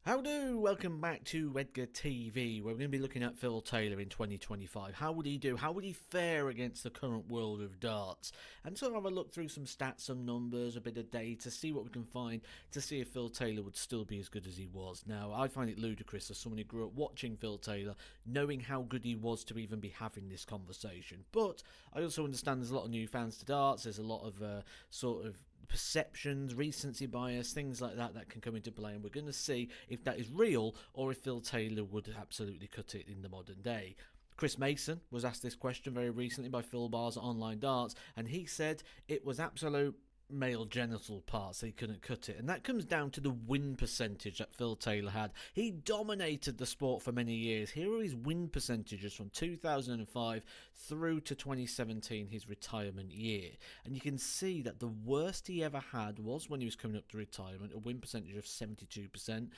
How do? Welcome back to Edgar TV, where we're going to be looking at Phil Taylor in 2025. How would he do? How would he fare against the current world of darts? And sort of have a look through some stats, some numbers, a bit of data, see what we can find to see if Phil Taylor would still be as good as he was. Now, I find it ludicrous as someone who grew up watching Phil Taylor, knowing how good he was to even be having this conversation. But I also understand there's a lot of new fans to darts, there's a lot of sort of perceptions, recency bias, things like that that can come into play, and we're going to see if that is real or if Phil Taylor would absolutely cut it in the modern day. Chris Mason was asked this question very recently by Phil Bars at Online Darts, and he said it was absolute male genital parts, he couldn't cut it, and that comes down to the win percentage that Phil Taylor had. He dominated the sport for many years. Here are his win percentages from 2005 through to 2017, his retirement year, and you can see that the worst he ever had was when he was coming up to retirement, a win percentage of 72%.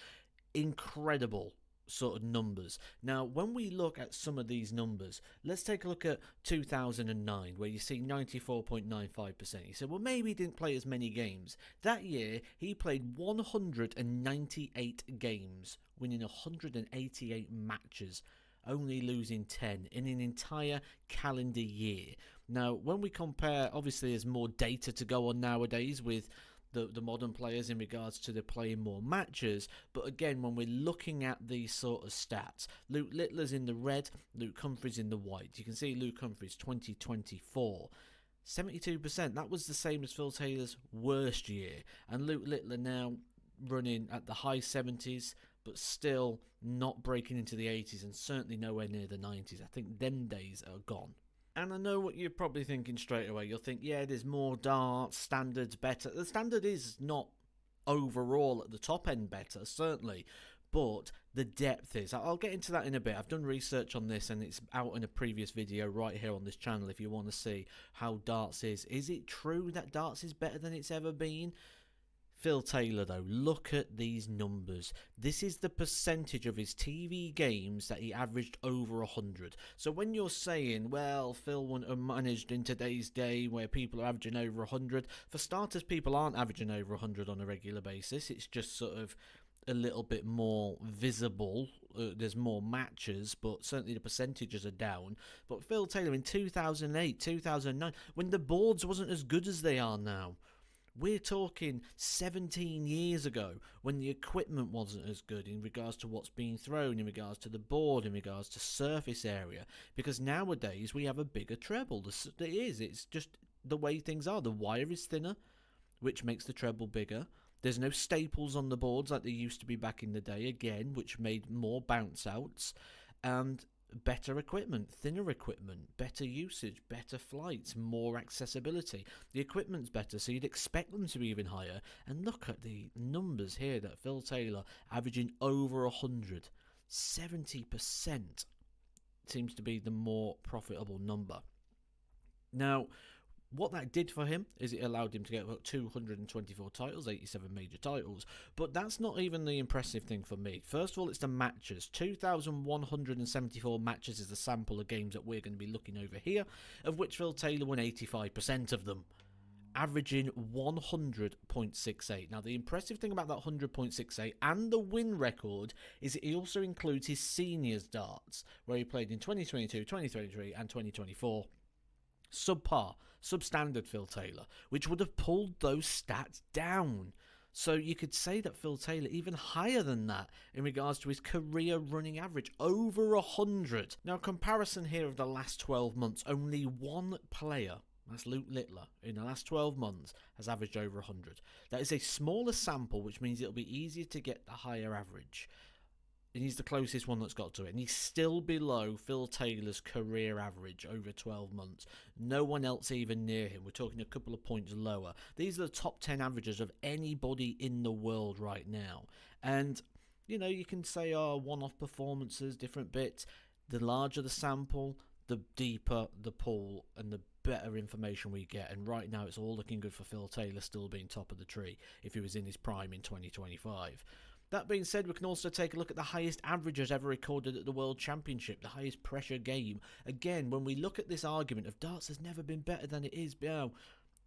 Incredible sort of numbers. Now, when we look at some of these numbers, let's take a look at 2009, where you see 94.95%. You said, well, maybe he didn't play as many games. That year, he played 198 games, winning 188 matches, only losing 10 in an entire calendar year. Now, when we compare, obviously there's more data to go on nowadays with the modern players in regards to the playing more matches, but again, when we're looking at these sort of stats, Luke Littler's in the red, Luke Humphries in the white. You can see Luke Humphries 2024, 72%. That was the same as Phil Taylor's worst year, and Luke Littler now running at the high 70s, but still not breaking into the 80s, and certainly nowhere near the 90s. I think them days are gone. And I know what you're probably thinking straight away. You'll think, yeah, there's more darts, standards better. The standard is not overall at the top end better, certainly, but the depth is. I'll get into that in a bit. I've done research on this, and it's out in a previous video right here on this channel if you want to see how darts is. Is it true that darts is better than it's ever been? Phil Taylor, though, look at these numbers. This is the percentage of his TV games that he averaged over 100. So when you're saying, well, Phil wouldn't have managed in today's day where people are averaging over 100, for starters, people aren't averaging over 100 on a regular basis. It's just sort of a little bit more visible. There's more matches, but certainly the percentages are down. But Phil Taylor in 2008, 2009, when the boards wasn't as good as they are now, we're talking 17 years ago, when the equipment wasn't as good in regards to what's being thrown, in regards to the board, in regards to surface area, because nowadays we have a bigger treble. It's just the way things are. The wire is thinner, which makes the treble bigger. There's no staples on the boards like there used to be back in the day, again, which made more bounce outs, and better equipment, thinner equipment, better usage, better flights, more accessibility. The equipment's better, so you'd expect them to be even higher. And look at the numbers here that Phil Taylor averaging over 100. 70% seems to be the more profitable number. Now, what that did for him is it allowed him to get about 224 titles, 87 major titles. But that's not even the impressive thing for me. First of all, it's the matches. 2,174 matches is the sample of games that we're going to be looking over here, of which Phil Taylor won 85% of them, averaging 100.68. Now, the impressive thing about that 100.68 and the win record is he also includes his seniors darts, where he played in 2022, 2023 and 2024. Subpar, substandard Phil Taylor, which would have pulled those stats down. So you could say that Phil Taylor even higher than that in regards to his career running average, over 100. Now, comparison here of the last 12 months, only one player, that's Luke Littler, in the last 12 months has averaged over 100. That is a smaller sample, which means it'll be easier to get the higher average. And he's the closest one that's got to it. And he's still below Phil Taylor's career average over 12 months. No one else even near him. We're talking a couple of points lower. These are the top 10 averages of anybody in the world right now. And, you know, you can say, oh, one-off performances, different bits. The larger the sample, the deeper the pool and the better information we get. And right now it's all looking good for Phil Taylor still being top of the tree if he was in his prime in 2025. That being said, we can also take a look at the highest averages ever recorded at the World Championship, the highest pressure game. Again, when we look at this argument of darts has never been better than it is now,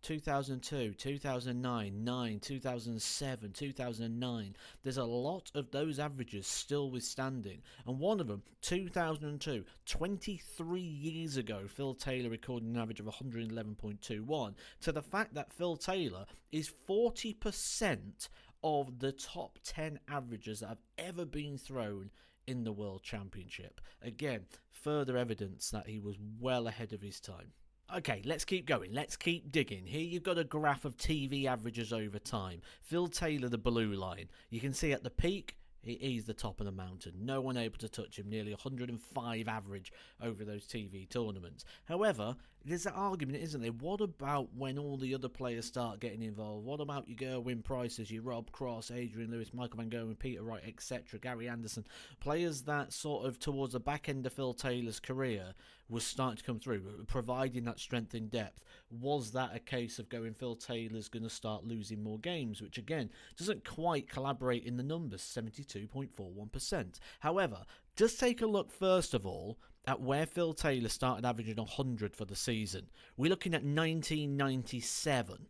2002, 2009, 2007, 2009. There's a lot of those averages still withstanding. And one of them, 2002, 23 years ago, Phil Taylor recorded an average of 111.21, to the fact that Phil Taylor is 40% of the top 10 averages that have ever been thrown in the World Championship. Again, further evidence that he was well ahead of his time. Okay, let's keep going. Let's keep digging. Here you've got a graph of TV averages over time. Phil Taylor, the blue line. You can see at the peak, he's the top of the mountain. No one able to touch him. Nearly 105 average over those TV tournaments. However, there's that argument, isn't there? What about when all the other players start getting involved? What about your Gerwen Prices, your Rob Cross, Adrian Lewis, Michael Van Gerwen, Peter Wright, etc., Gary Anderson? Players that sort of towards the back end of Phil Taylor's career was starting to come through, providing that strength in depth. Was that a case of going, Phil Taylor's going to start losing more games, which again doesn't quite collaborate in the numbers, 72.41%. However, just take a look first of all at where Phil Taylor started averaging 100 for the season. We're looking at 1997.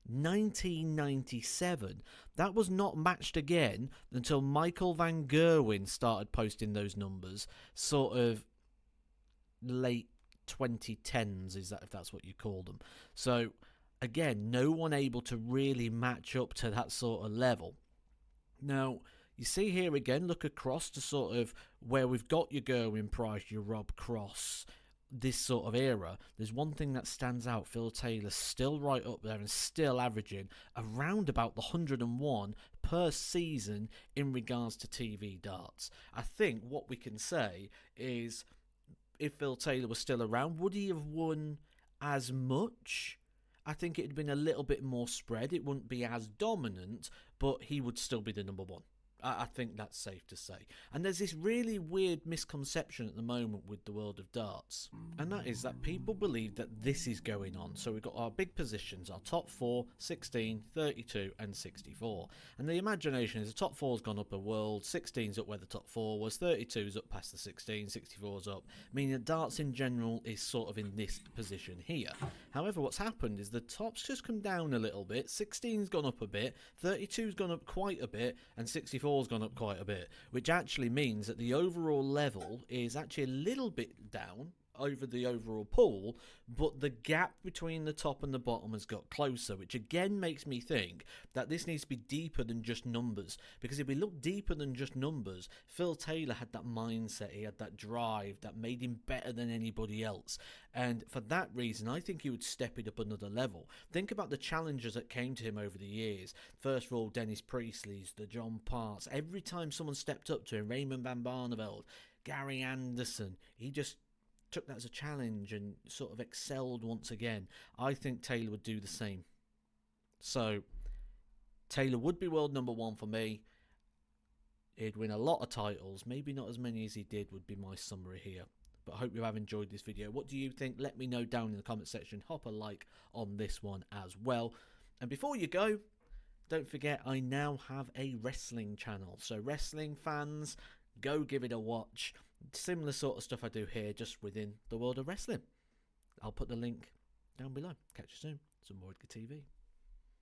1997. That was not matched again until Michael Van Gerwen started posting those numbers, sort of late 2010s, is that, if that's what you call them. So again, no one able to really match up to that sort of level. Now you see here again, look across to sort of where we've got your Gerwen Price, your Rob Cross, this sort of era. There's one thing that stands out. Phil Taylor's still right up there and still averaging around about the 101 per season in regards to TV darts. I think what we can say is, if Phil Taylor was still around, would he have won as much? I think it'd been a little bit more spread. It wouldn't be as dominant, but he would still be the number one. I think that's safe to say. And there's this really weird misconception at the moment with the world of darts, and that is that people believe that this is going on. So we've got our big positions, our top 4, 16, 32 and 64. And the imagination is the top 4's gone up a world, 16's up where the top 4 was, 32's up past the 16, 64's up, meaning that darts in general is sort of in this position here. However, what's happened is the top's just come down a little bit, 16's gone up a bit, 32's gone up quite a bit, and 64's gone up quite a bit, which actually means that the overall level is actually a little bit down over the overall pool, but the gap between the top and the bottom has got closer, which again makes me think that this needs to be deeper than just numbers, because if we look deeper than just numbers, Phil Taylor had that mindset, he had that drive that made him better than anybody else, and for that reason I think he would step it up another level. Think about the challenges that came to him over the years. First of all, Dennis Priestley's, the John Parts, every time someone stepped up to him, Raymond van Barneveld, Gary Anderson, he just took that as a challenge and sort of excelled once again. I think Taylor would do the same. So Taylor would be world number one for me. He'd win a lot of titles, maybe not as many as he did, would be my summary here. But I hope you have enjoyed this video. What do you think? Let me know down in the comment section. Hop a like on this one as well. And before you go, don't forget I now have a wrestling channel. So wrestling fans, go give it a watch. Similar sort of stuff I do here, just within the world of wrestling. I'll put the link down below. Catch you soon. Some more Edgar TV.